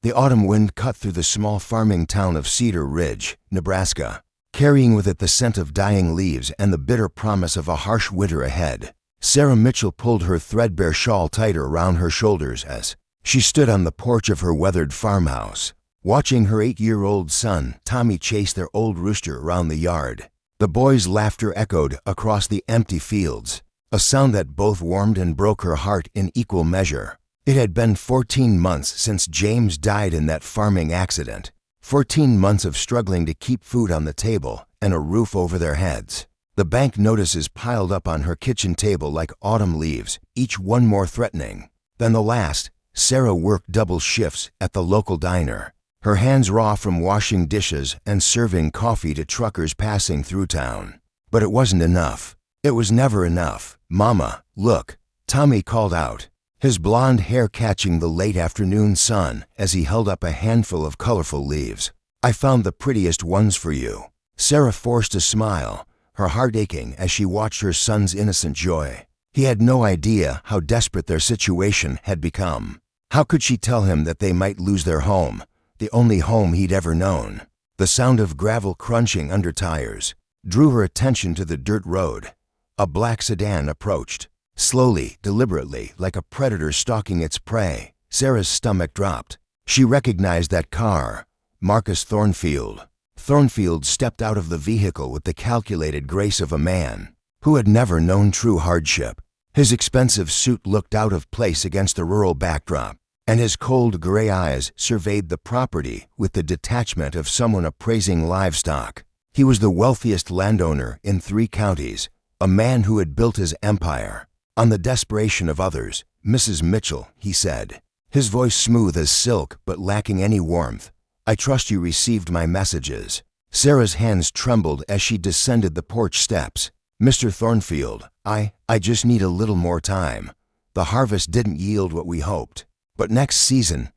The autumn wind cut through the small farming town of Cedar Ridge, Nebraska, carrying with it the scent of dying leaves and the bitter promise of a harsh winter ahead. Sarah Mitchell pulled her threadbare shawl tighter around her shoulders as she stood on the porch of her weathered farmhouse, watching her 8-year-old son, Tommy, chase their old rooster around the yard. The boy's laughter echoed across the empty fields, a sound that both warmed and broke her heart in equal measure. It had been 14 months since James died in that farming accident. 14 months of struggling to keep food on the table and a roof over their heads. The bank notices piled up on her kitchen table like autumn leaves, each one more threatening than the last. Sarah worked double shifts at the local diner, her hands raw from washing dishes and serving coffee to truckers passing through town. But it wasn't enough. It was never enough. "Mama, look," Tommy called out, his blonde hair catching the late afternoon sun as he held up a handful of colorful leaves. "I found the prettiest ones for you." Sarah forced a smile, her heart aching as she watched her son's innocent joy. He had no idea how desperate their situation had become. How could she tell him that they might lose their home, the only home he'd ever known? The sound of gravel crunching under tires drew her attention to the dirt road. A black sedan approached, slowly, deliberately, like a predator stalking its prey. Sarah's stomach dropped. She recognized that car. Marcus Thornfield. Thornfield stepped out of the vehicle with the calculated grace of a man who had never known true hardship. His expensive suit looked out of place against the rural backdrop, and his cold gray eyes surveyed the property with the detachment of someone appraising livestock. He was the wealthiest landowner in 3 counties, a man who had built his empire on the desperation of others. "Mrs. Mitchell," he said, his voice smooth as silk but lacking any warmth. "I trust you received my messages." Sarah's hands trembled as she descended the porch steps. "Mr. Thornfield, I just need a little more time. The harvest didn't yield what we hoped." "But next season,"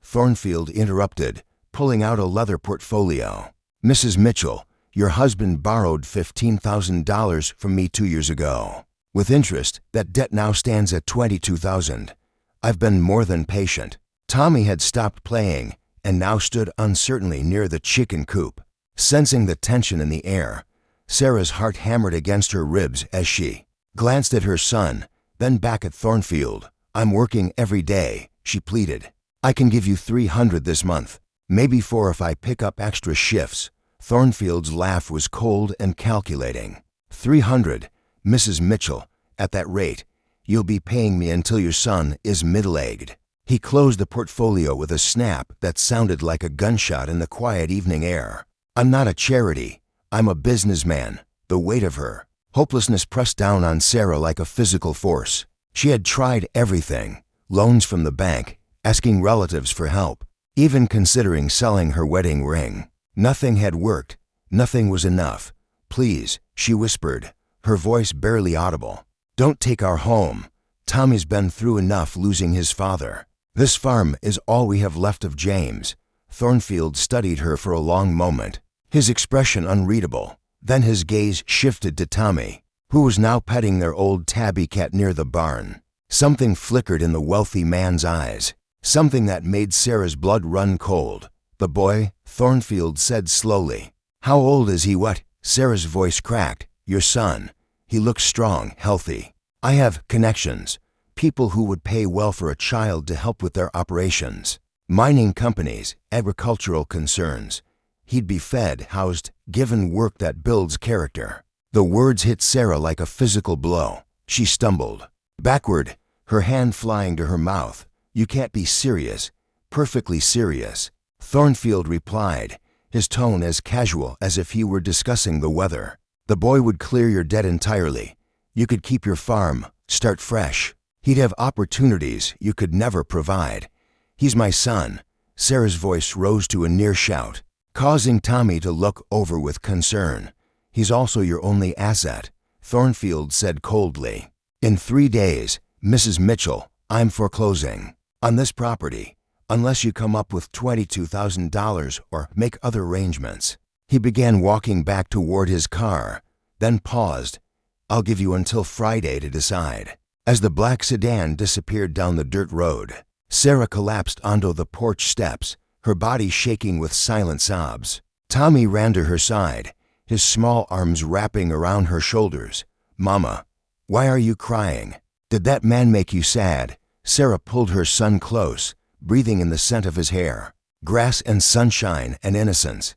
Thornfield interrupted, pulling out a leather portfolio. "Mrs. Mitchell, your husband borrowed $15,000 from me 2 years ago. With interest, that debt now stands at $22,000. I've been more than patient." Tommy had stopped playing and now stood uncertainly near the chicken coop. Sensing the tension in the air, Sarah's heart hammered against her ribs as she glanced at her son, then back at Thornfield. "I'm working every day," she pleaded. "I can give you $300 this month, maybe 4 if I pick up extra shifts." Thornfield's laugh was cold and calculating. "$300, Mrs. Mitchell, at that rate, you'll be paying me until your son is middle-aged." He closed the portfolio with a snap that sounded like a gunshot in the quiet evening air. "I'm not a charity. I'm a businessman." The weight of her hopelessness pressed down on Sarah like a physical force. She had tried everything: loans from the bank, asking relatives for help, even considering selling her wedding ring. Nothing had worked. Nothing was enough. "Please," she whispered, her voice barely audible. "Don't take our home. Tommy's been through enough losing his father. This farm is all we have left of James." Thornfield studied her for a long moment, his expression unreadable. Then his gaze shifted to Tommy, who was now petting their old tabby cat near the barn. Something flickered in the wealthy man's eyes, something that made Sarah's blood run cold. "The boy," Thornfield said slowly. "How old is he?" "What?" Sarah's voice cracked. "Your son. He looks strong, healthy. I have connections, people who would pay well for a child to help with their operations. Mining companies, agricultural concerns. He'd be fed, housed, given work that builds character." The words hit Sarah like a physical blow. She stumbled backward, her hand flying to her mouth. "You can't be serious." "Perfectly serious," Thornfield replied, his tone as casual as if he were discussing the weather. "The boy would clear your debt entirely. You could keep your farm, start fresh. He'd have opportunities you could never provide. He's my son." Sarah's voice rose to a near shout, causing Tommy to look over with concern. "He's also your only asset," Thornfield said coldly. "In 3 days, Mrs. Mitchell, I'm foreclosing on this property, unless you come up with $22,000 or make other arrangements." He began walking back toward his car, then paused. "I'll give you until Friday to decide." As the black sedan disappeared down the dirt road, Sarah collapsed onto the porch steps, her body shaking with silent sobs. Tommy ran to her side, his small arms wrapping around her shoulders. "Mama, why are you crying? Did that man make you sad?" Sarah pulled her son close, breathing in the scent of his hair. Grass and sunshine and innocence.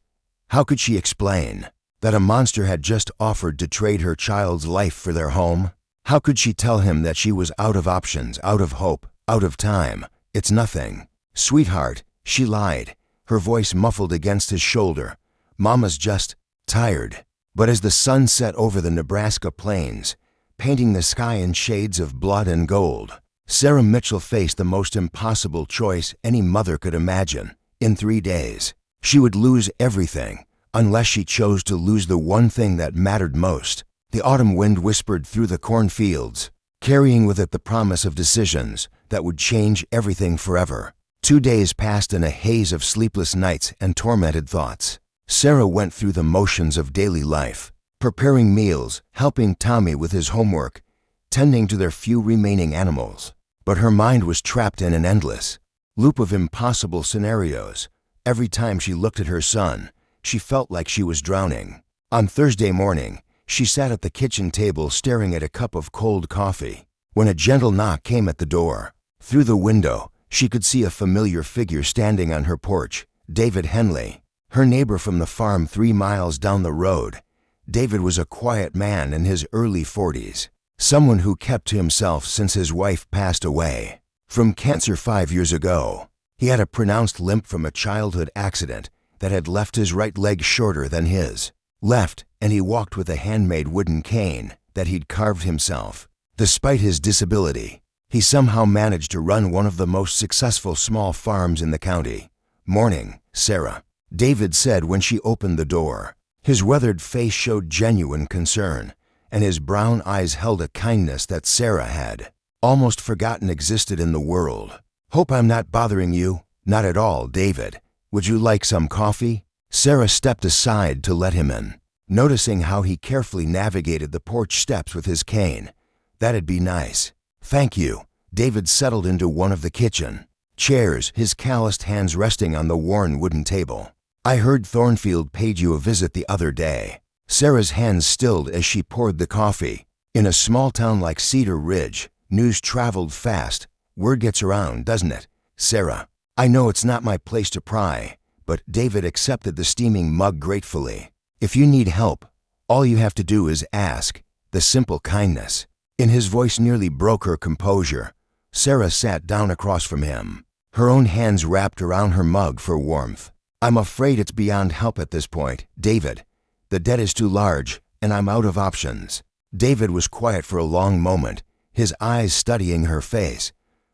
How could she explain that a monster had just offered to trade her child's life for their home? How could she tell him that she was out of options, out of hope, out of time? "It's nothing, sweetheart," she lied, her voice muffled against his shoulder. "Mama's just tired." But as the sun set over the Nebraska plains, painting the sky in shades of blood and gold, Sarah Mitchell faced the most impossible choice any mother could imagine. In 3 days, she would lose everything, unless she chose to lose the one thing that mattered most. The autumn wind whispered through the cornfields, carrying with it the promise of decisions that would change everything forever. 2 days passed in a haze of sleepless nights and tormented thoughts. Sarah went through the motions of daily life, preparing meals, helping Tommy with his homework, tending to their few remaining animals. But her mind was trapped in an endless loop of impossible scenarios. Every time she looked at her son, she felt like she was drowning. On Thursday morning, she sat at the kitchen table staring at a cup of cold coffee, when a gentle knock came at the door. Through the window, she could see a familiar figure standing on her porch. David Henley, her neighbor from the farm 3 miles down the road. David was a quiet man in his early 40s, someone who kept to himself since his wife passed away from cancer 5 years ago. He had a pronounced limp from a childhood accident that had left his right leg shorter than his left, and he walked with a handmade wooden cane that he'd carved himself. Despite his disability, he somehow managed to run one of the most successful small farms in the county. "Morning, Sarah," David said when she opened the door. His weathered face showed genuine concern, and his brown eyes held a kindness that Sarah had almost forgotten existed in the world. "Hope I'm not bothering you." "Not at all, David. Would you like some coffee?" Sarah stepped aside to let him in, noticing how he carefully navigated the porch steps with his cane. "That'd be nice." "Thank you." David settled into one of the kitchen chairs, his calloused hands resting on the worn wooden table. "I heard Thornfield paid you a visit the other day." Sarah's hands stilled as she poured the coffee. In a small town like Cedar Ridge, news traveled fast. "Word gets around, doesn't it, Sarah?" "I know it's not my place to pry," but David accepted the steaming mug gratefully. "If you need help, all you have to do is ask." The simple kindness in his voice nearly broke her composure. Sarah sat down across from him, her own hands wrapped around her mug for warmth. "I'm afraid it's beyond help at this point, David. The debt is too large, and I'm out of options." David was quiet for a long moment, his eyes studying her face.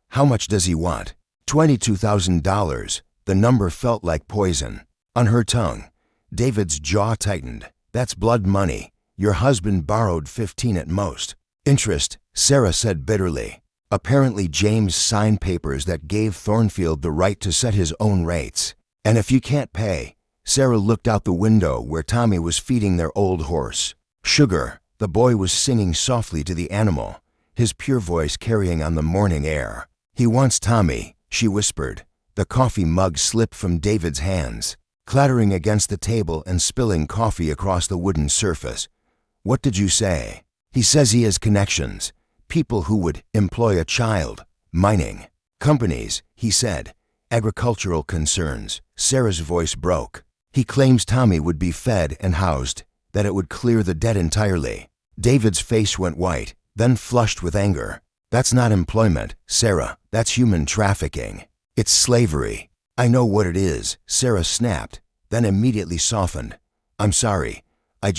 "How much does he want?" $22,000. The number felt like poison on her tongue. David's jaw tightened. "That's blood money. Your husband borrowed 15 at most." "Interest," Sarah said bitterly. "Apparently James signed papers that gave Thornfield the right to set his own rates. And if you can't pay..." Sarah looked out the window where Tommy was feeding their old horse. "Sugar." The boy was singing softly to the animal, his pure voice carrying on the morning air. "He wants Tommy," she whispered. The coffee mug slipped from David's hands, clattering against the table and spilling coffee across the wooden surface. "What did you say?" "He says he has connections, people who would employ a child." "Mining companies," he said. "Agricultural concerns." Sarah's voice broke. "He claims Tommy would be fed and housed, that it would clear the debt entirely." David's face went white, then flushed with anger. "That's not employment, Sarah. That's human trafficking. It's slavery." "I know what it is," Sarah snapped, then immediately softened. "I'm sorry. I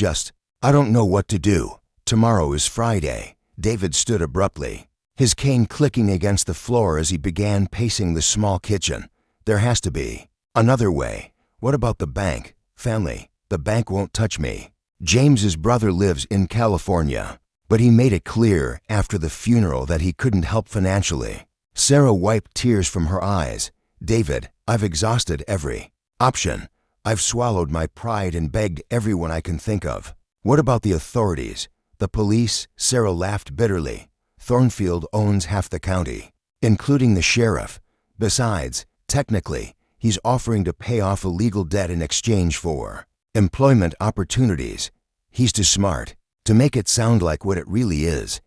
don't know what to do. Tomorrow is Friday." David stood abruptly, his cane clicking against the floor as he began pacing the small kitchen. "There has to be another way. What about the bank? Family. The bank won't touch me. James's brother lives in California, but he made it clear after the funeral that he couldn't help financially." Sarah wiped tears from her eyes. "David, I've exhausted every option. I've swallowed my pride and begged everyone I can think of." "What about the authorities? The police?" Sarah laughed bitterly. "Thornfield owns half the county, including the sheriff. Besides, technically, he's offering to pay off a legal debt in exchange for employment opportunities. He's too smart to make it sound like what it really is.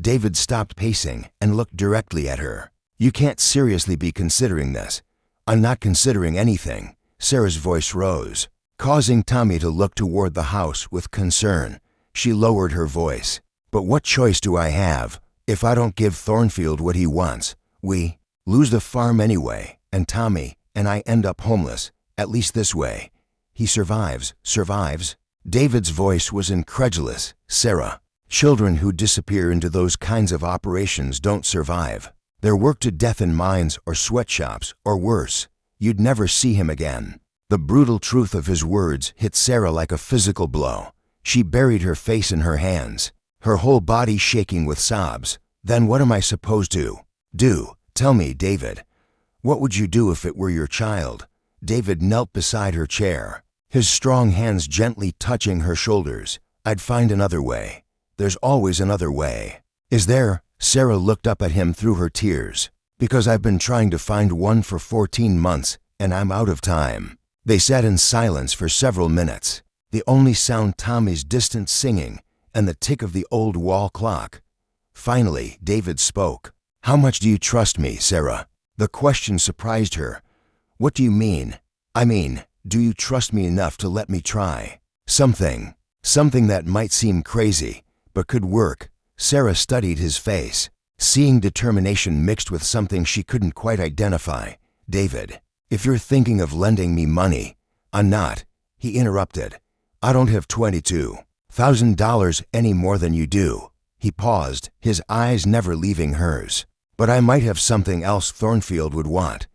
David stopped pacing and looked directly at her. You can't seriously be considering this. I'm not considering anything. Sarah's voice rose, causing Tommy to look toward the house with concern. She lowered her voice. But what choice do I have? If I don't give Thornfield what he wants, we lose the farm anyway, and Tommy and I end up homeless, at least this way. He survives. David's voice was incredulous. Sarah, children who disappear into those kinds of operations don't survive. They're worked to death in mines or sweatshops, or worse. You'd never see him again. The brutal truth of his words hit Sarah like a physical blow. She buried her face in her hands, her whole body shaking with sobs. Then what am I supposed to do? Tell me, David. What would you do if it were your child? David knelt beside her chair, his strong hands gently touching her shoulders. I'd find another way. There's always another way. Is there? Sarah looked up at him through her tears. Because I've been trying to find one for 14 months, and I'm out of time. They sat in silence for several minutes, the only sound Tommy's distant singing and the tick of the old wall clock. Finally, David spoke. How much do you trust me, Sarah? The question surprised her. What do you mean? I mean, do you trust me enough to let me try? Something that might seem crazy, but could work. Sarah studied his face, seeing determination mixed with something she couldn't quite identify. David, if you're thinking of lending me money, I'm not. He interrupted. I don't have $22,000 any more than you do. He paused, his eyes never leaving hers. But I might have something else Thornfield would want.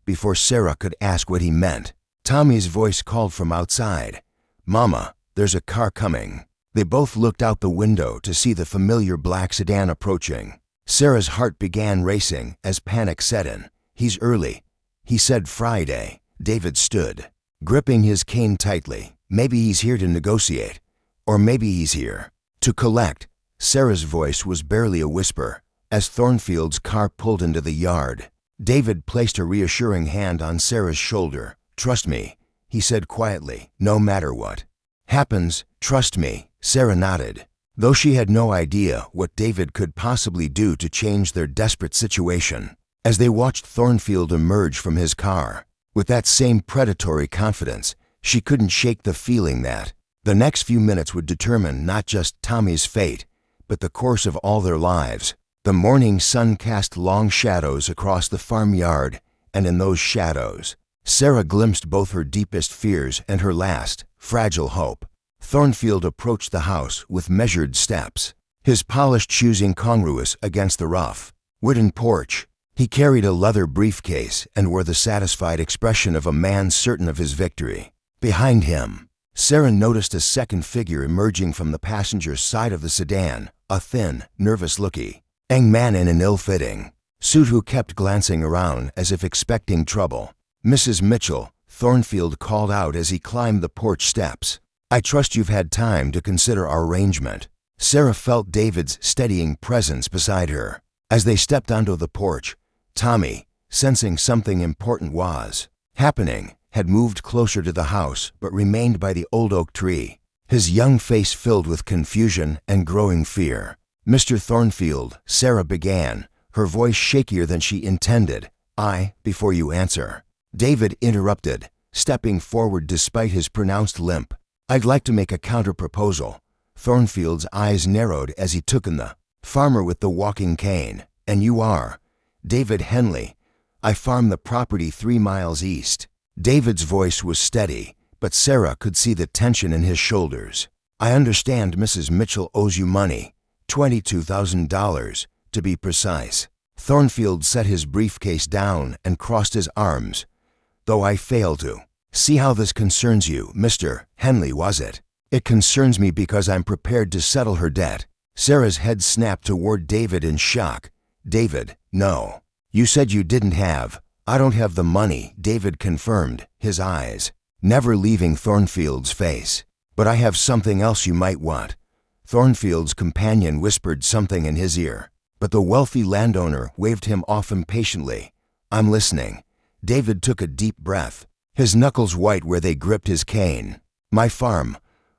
Before Sarah could ask what he meant, Tommy's voice called from outside. Mama, there's a car coming. They both looked out the window to see the familiar black sedan approaching. Sarah's heart began racing as panic set in. He's early. He said Friday. David stood, gripping his cane tightly. Maybe he's here to negotiate. Or maybe he's here to collect. Sarah's voice was barely a whisper as Thornfield's car pulled into the yard. David placed a reassuring hand on Sarah's shoulder. Trust me, he said quietly, no matter what happens, trust me. Sarah nodded, though she had no idea what David could possibly do to change their desperate situation. As they watched Thornfield emerge from his car, with that same predatory confidence, she couldn't shake the feeling that the next few minutes would determine not just Tommy's fate, but the course of all their lives. The morning sun cast long shadows across the farmyard, and in those shadows, Sarah glimpsed both her deepest fears and her last, fragile hope. Thornfield approached the house with measured steps, his polished shoes incongruous against the rough wooden porch. He carried a leather briefcase and wore the satisfied expression of a man certain of his victory. Behind him, Sarah noticed a second figure emerging from the passenger side of the sedan, a thin, nervous-looking young man in an ill-fitting suit who kept glancing around as if expecting trouble. Mrs. Mitchell, Thornfield called out as he climbed the porch steps. I trust you've had time to consider our arrangement. Sarah felt David's steadying presence beside her. As they stepped onto the porch, Tommy, sensing something important was happening, had moved closer to the house but remained by the old oak tree, his young face filled with confusion and growing fear. Mr. Thornfield, Sarah began, her voice shakier than she intended. Before you answer, David interrupted, stepping forward despite his pronounced limp. I'd like to make a counter-proposal. Thornfield's eyes narrowed as he took in the farmer with the walking cane. And you are? David Henley. I farm the property 3 miles east. David's voice was steady, but Sarah could see the tension in his shoulders. I understand Mrs. Mitchell owes you money. $22,000, to be precise. Thornfield set his briefcase down and crossed his arms. Though I fail to see how this concerns you, Mr. Henley, was it? It concerns me because I'm prepared to settle her debt. Sarah's head snapped toward David in shock. David, no. You said you didn't have. I don't have the money, David confirmed, his eyes never leaving Thornfield's face. But I have something else you might want. Thornfield's companion whispered something in his ear, but the wealthy landowner waved him off impatiently. I'm listening. David took a deep breath, his knuckles white where they gripped his cane. My farm,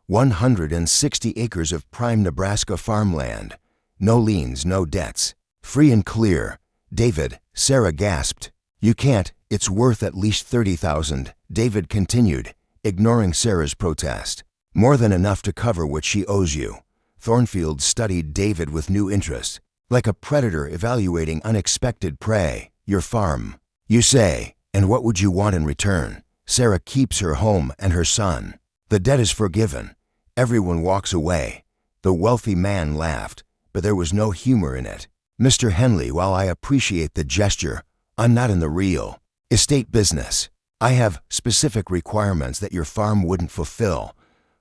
160 acres of prime Nebraska farmland. No liens, no debts. Free and clear. David, Sarah gasped. You can't, it's worth at least $30,000, David continued, ignoring Sarah's protest. More than enough to cover what she owes you. Thornfield studied David with new interest, like a predator evaluating unexpected prey. Your farm, you say, and what would you want in return? Sarah keeps her home and her son. The debt is forgiven. Everyone walks away. The wealthy man laughed, but there was no humor in it. Mr. Henley, while I appreciate the gesture, I'm not in the real estate business. I have specific requirements that your farm wouldn't fulfill.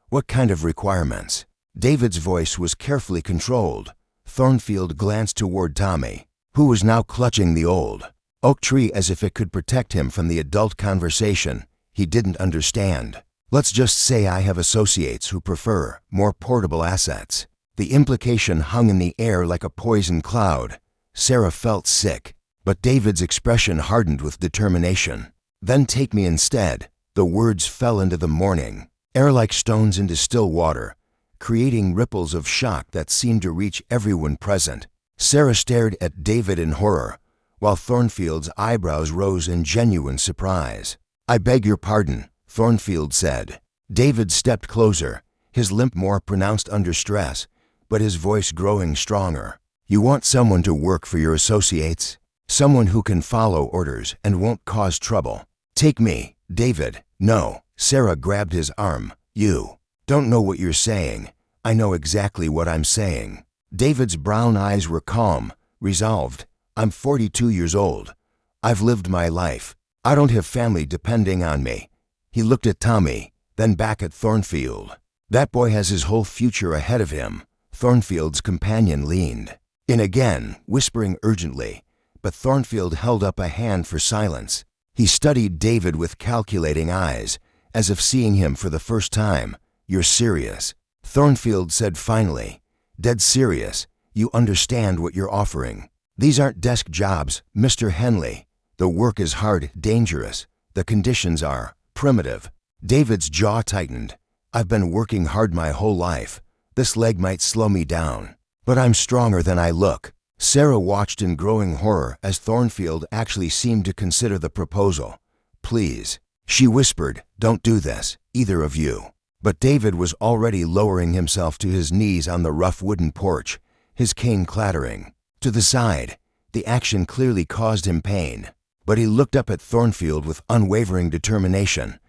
What kind of requirements? David's voice was carefully controlled. Thornfield glanced toward Tommy, who was now clutching the old oak tree as if it could protect him from the adult conversation he didn't understand. Let's just say I have associates who prefer more portable assets. The implication hung in the air like a poison cloud. Sarah felt sick, but David's expression hardened with determination. Then take me instead. The words fell into the morning, air like stones into still water, creating ripples of shock that seemed to reach everyone present. Sarah stared at David in horror, while Thornfield's eyebrows rose in genuine surprise. I beg your pardon, Thornfield said. David stepped closer, his limp more pronounced under stress, but his voice growing stronger. You want someone to work for your associates? Someone who can follow orders and won't cause trouble. Take me, David. No. Sarah grabbed his arm. You don't know what you're saying. I know exactly what I'm saying. David's brown eyes were calm, resolved. I'm 42 years old. I've lived my life. I don't have family depending on me. He looked at Tommy, then back at Thornfield. That boy has his whole future ahead of him. Thornfield's companion leaned in again, whispering urgently, but Thornfield held up a hand for silence. He studied David with calculating eyes, as if seeing him for the first time. You're serious, Thornfield said finally. Dead serious. You understand what you're offering. These aren't desk jobs, Mr. Henley. The work is hard, dangerous. The conditions are primitive. David's jaw tightened. I've been working hard my whole life. This leg might slow me down, but I'm stronger than I look. Sarah watched in growing horror as Thornfield actually seemed to consider the proposal. Please, she whispered, don't do this, either of you. But David was already lowering himself to his knees on the rough wooden porch, his cane clattering. To the side, the action clearly caused him pain, but he looked up at Thornfield with unwavering determination.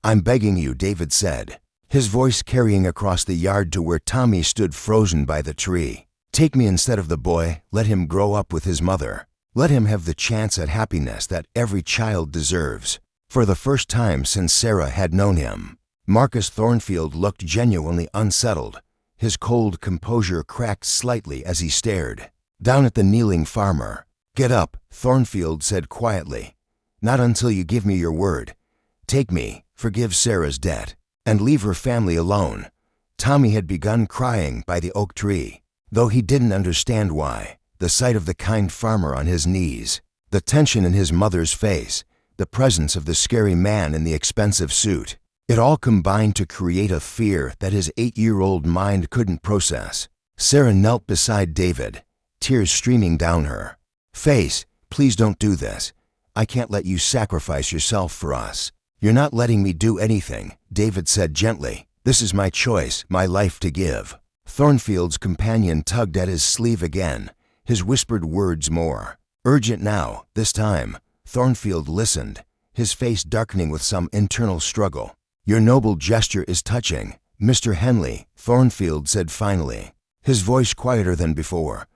I'm begging you, David said, his voice carrying across the yard to where Tommy stood frozen by the tree. Take me instead of the boy. Let him grow up with his mother. Let him have the chance at happiness that every child deserves. For the first time since Sarah had known him, Marcus Thornfield looked genuinely unsettled. His cold composure cracked slightly as he stared down at the kneeling farmer. Get up, Thornfield said quietly. Not until you give me your word. Take me, forgive Sarah's debt, and leave her family alone. Tommy had begun crying by the oak tree, though he didn't understand why. The sight of the kind farmer on his knees, the tension in his mother's face, the presence of the scary man in the expensive suit, it all combined to create a fear that his 8-year-old mind couldn't process. Sarah knelt beside David, tears streaming down her face. Please don't do this. I can't let you sacrifice yourself for us. You're not letting me do anything, David said gently. This is my choice, my life to give. Thornfield's companion tugged at his sleeve again, his whispered words more urgent now. This time, Thornfield listened, his face darkening with some internal struggle. Your noble gesture is touching, Mr. Henley, Thornfield said finally, his voice quieter than before.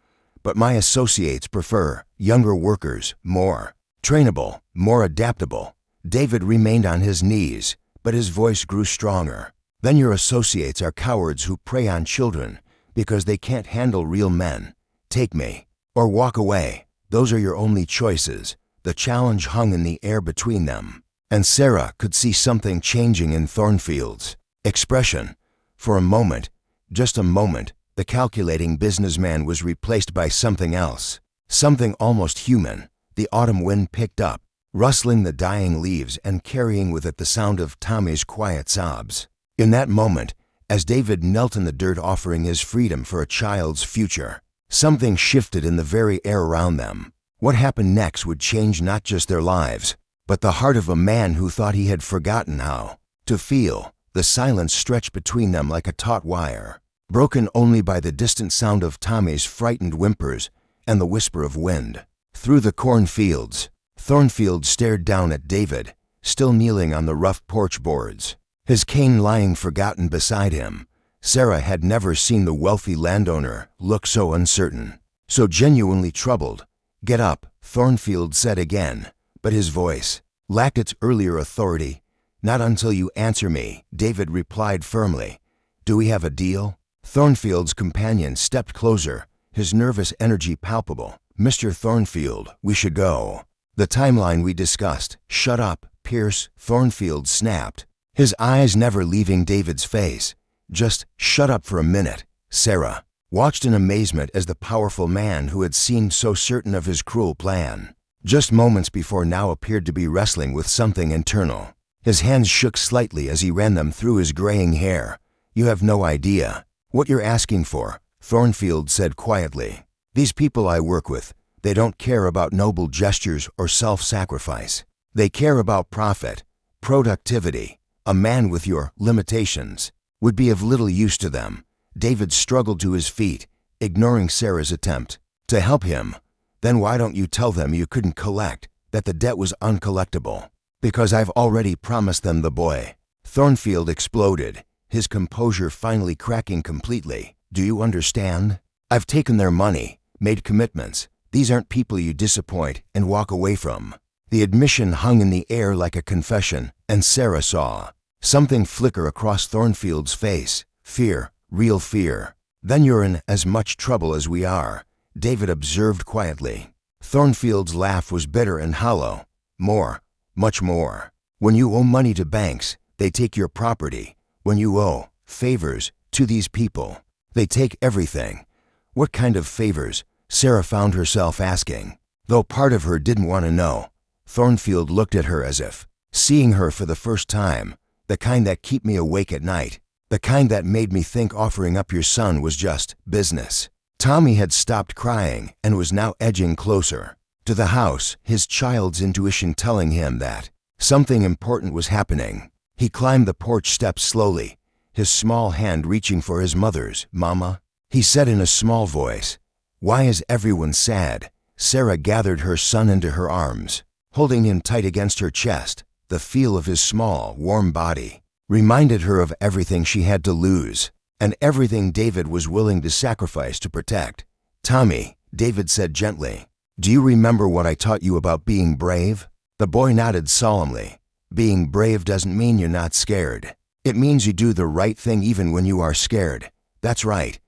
But my associates prefer younger workers, more trainable, more adaptable. David remained on his knees, but his voice grew stronger. Then your associates are cowards who prey on children because they can't handle real men. Take me, or walk away. Those are your only choices. The challenge hung in the air between them, and Sarah could see something changing in Thornfield's expression. For a moment, just a moment, the calculating businessman was replaced by something else, something almost human. The The autumn wind picked up, rustling the dying leaves and carrying with it the sound of Tommy's quiet sobs. In that moment, as David knelt in the dirt offering his freedom for a child's future, something shifted in the very air around them. What happened next would change not just their lives, but the heart of a man who thought he had forgotten how to feel. The silence stretched between them like a taut wire, broken only by the distant sound of Tommy's frightened whimpers and the whisper of wind. Through the cornfields, Thornfield stared down at David, still kneeling on the rough porch boards, his cane lying forgotten beside him. Sarah had never seen the wealthy landowner look so uncertain, so genuinely troubled. "Get up," Thornfield said again, but his voice lacked its earlier authority. "Not until you answer me," David replied firmly. "Do we have a deal?" Thornfield's companion stepped closer, his nervous energy palpable. "Mr. Thornfield, we should go. The timeline we discussed." "Shut up, Pierce," Thornfield snapped, his eyes never leaving David's face. "Just shut up for a minute." Sarah watched in amazement as the powerful man who had seemed so certain of his cruel plan just moments before now appeared to be wrestling with something internal. His hands shook slightly as he ran them through his graying hair. "You have no idea what you're asking for," Thornfield said quietly. "These people I work with, they don't care about noble gestures or self-sacrifice. They care about profit, productivity. A man with your limitations would be of little use to them." David struggled to his feet, ignoring Sarah's attempt to help him. "Then why don't you tell them you couldn't collect, that the debt was uncollectible?" "Because I've already promised them the boy," Thornfield exploded, his composure finally cracking completely. "Do you understand? I've taken their money, made commitments. These aren't people you disappoint and walk away from." The admission hung in the air like a confession, and Sarah saw something flicker across Thornfield's face. Fear, real fear. "Then you're in as much trouble as we are," David observed quietly. Thornfield's laugh was bitter and hollow. "More, much more. When you owe money to banks, they take your property. When you owe favors to these people, they take everything." "What kind of favors?" Sarah found herself asking, though part of her didn't want to know. Thornfield looked at her as if seeing her for the first time. "The kind that keep me awake at night. The kind that made me think offering up your son was just business." Tommy had stopped crying and was now edging closer to the house, his child's intuition telling him that something important was happening. He climbed the porch steps slowly, his small hand reaching for his mother's. "Mama," he said in a small voice. "Why is everyone sad?" Sarah gathered her son into her arms, holding him tight against her chest. The feel of his small, warm body reminded her of everything she had to lose, and everything David was willing to sacrifice to protect. "Tommy," David said gently, "do you remember what I taught you about being brave?" The boy nodded solemnly. "Being brave doesn't mean you're not scared. It means you do the right thing even when you are scared." "That's right."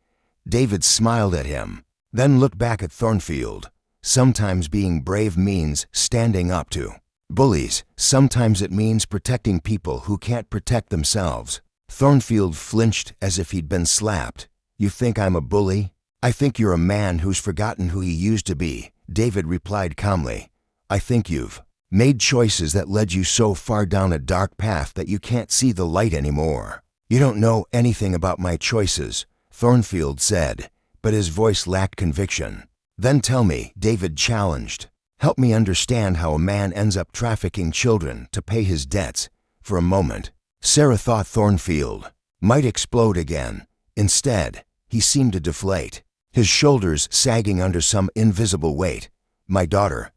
David smiled at him, then looked back at Thornfield. "Sometimes being brave means standing up to bullies. Sometimes it means protecting people who can't protect themselves." Thornfield flinched as if he'd been slapped. "You think I'm a bully?" "I think you're a man who's forgotten who he used to be," David replied calmly. "I think you've made choices that led you so far down a dark path that you can't see the light anymore." "You don't know anything about my choices," Thornfield said, but his voice lacked conviction. "Then tell me," David challenged. "Help me understand how a man ends up trafficking children to pay his debts." For a moment, Sarah thought Thornfield might explode again. Instead, he seemed to deflate, his shoulders sagging under some invisible weight. "My daughter,"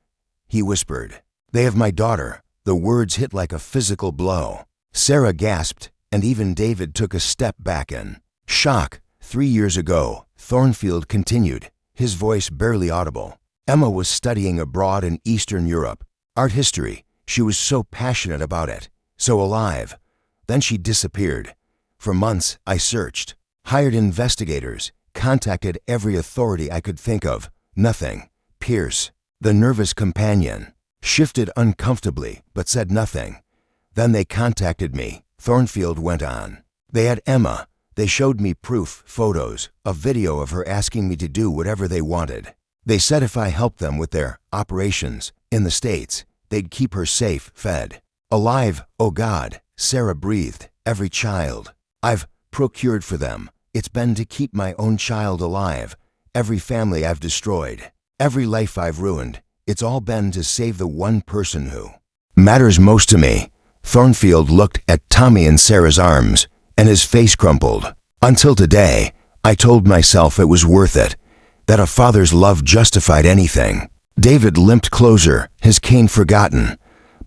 he whispered. "They have my daughter." The words hit like a physical blow. Sarah gasped, and even David took a step back in shock. 3 years ago, Thornfield continued, his voice barely audible. "Emma was studying abroad in Eastern Europe, art history. She was so passionate about it, so alive. Then she disappeared. For months, I searched, hired investigators, contacted every authority I could think of. Nothing." Pierce, the nervous companion, shifted uncomfortably but said nothing. "Then they contacted me," Thornfield went on. "They had Emma. They showed me proof, photos, a video of her asking me to do whatever they wanted. They said if I helped them with their operations, In the States, they'd keep her safe, fed. Alive, oh God, Sarah breathed. Every child I've procured for them, it's been to keep my own child alive. Every family I've destroyed, every life I've ruined, it's all been to save the one person who matters most to me. Thornfield looked at Tommy in Sarah's arms, and his face crumpled. Until today, I told myself it was worth it, that a father's love justified anything. David limped closer, his cane forgotten.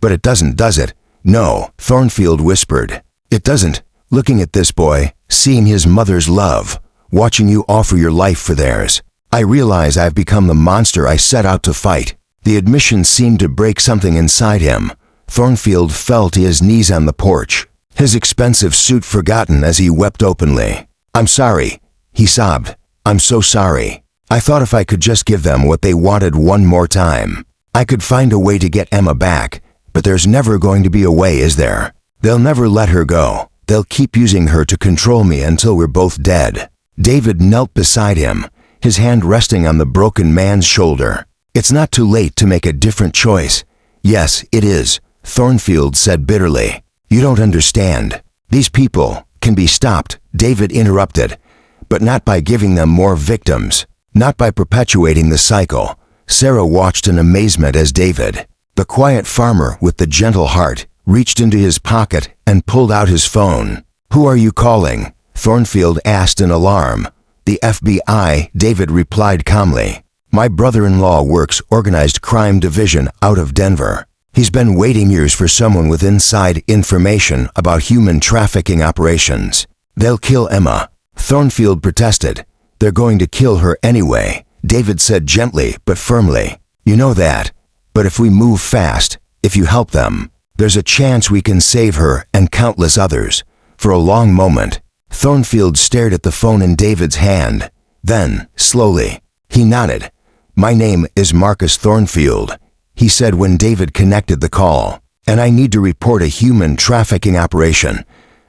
But it doesn't, does it? No, Thornfield whispered. It doesn't. Looking at this boy, seeing his mother's love, watching you offer your life for theirs, I realize I've become the monster I set out to fight. The admission seemed to break something inside him. Thornfield fell to his knees on the porch, his expensive suit forgotten as he wept openly. I'm sorry, he sobbed. I'm so sorry. I thought if I could just give them what they wanted one more time, I could find a way to get Emma back, but there's never going to be a way, is there? They'll never let her go. They'll keep using her to control me until we're both dead. David knelt beside him, his hand resting on the broken man's shoulder. It's not too late to make a different choice. Yes, it is, Thornfield said bitterly. You don't understand. These people can be stopped, David interrupted, but not by giving them more victims, not by perpetuating the cycle. Sarah watched in amazement as David, the quiet farmer with the gentle heart, reached into his pocket and pulled out his phone. Who are you calling? Thornfield asked in alarm. The FBI, David replied calmly. My brother-in-law works organized crime division out of Denver. He's been waiting years for someone with inside information about human trafficking operations. They'll kill Emma. Thornfield protested. They're going to kill her anyway, David said gently but firmly. You know that. But if we move fast, if you help them, there's a chance we can save her and countless others. For a long moment, Thornfield stared at the phone in David's hand. Then, slowly, he nodded. My name is Marcus Thornfield, he said when David connected the call, and I need to report a human trafficking operation.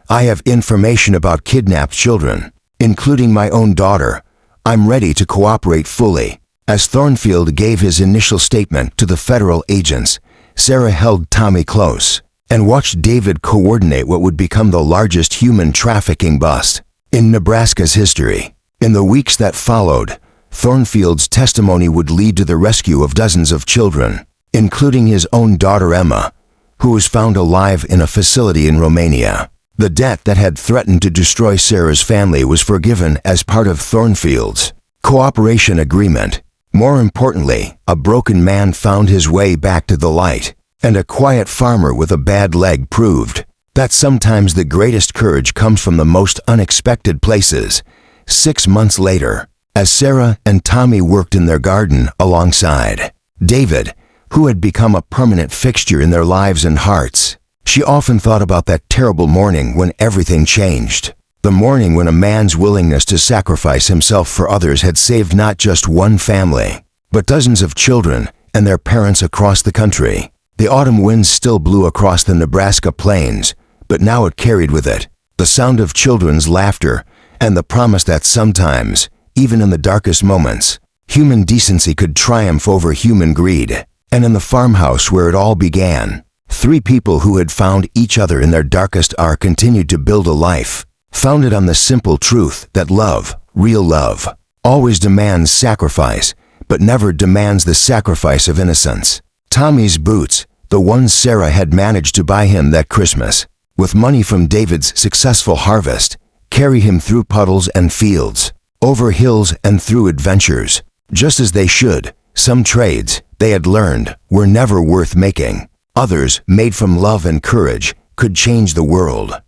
I have information about kidnapped children, including my own daughter. I'm ready to cooperate fully. As Thornfield gave his initial statement to the federal agents, Sarah held Tommy close and watched David coordinate what would become the largest human trafficking bust in Nebraska's history. In the weeks that followed, Thornfield's testimony would lead to the rescue of dozens of children, including his own daughter Emma, who was found alive in a facility in Romania. The debt that had threatened to destroy Sarah's family was forgiven as part of Thornfield's cooperation agreement. More importantly, a broken man found his way back to the light, and a quiet farmer with a bad leg proved that sometimes the greatest courage comes from the most unexpected places. 6 months later, as Sarah and Tommy worked in their garden alongside David, who had become a permanent fixture in their lives and hearts, she often thought about that terrible morning when everything changed. The morning when a man's willingness to sacrifice himself for others had saved not just one family, but dozens of children and their parents across the country. The autumn winds still blew across the Nebraska plains, but now it carried with it the sound of children's laughter and the promise that sometimes, even in the darkest moments, human decency could triumph over human greed. And in the farmhouse where it all began, 3 people who had found each other in their darkest hour continued to build a life, founded on the simple truth that love, real love, always demands sacrifice, but never demands the sacrifice of innocence. Tommy's boots, the ones Sarah had managed to buy him that Christmas, with money from David's successful harvest, carry him through puddles and fields, over hills and through adventures, just as they should. Some trades, they had learned, were never worth making. Others, made from love and courage, could change the world.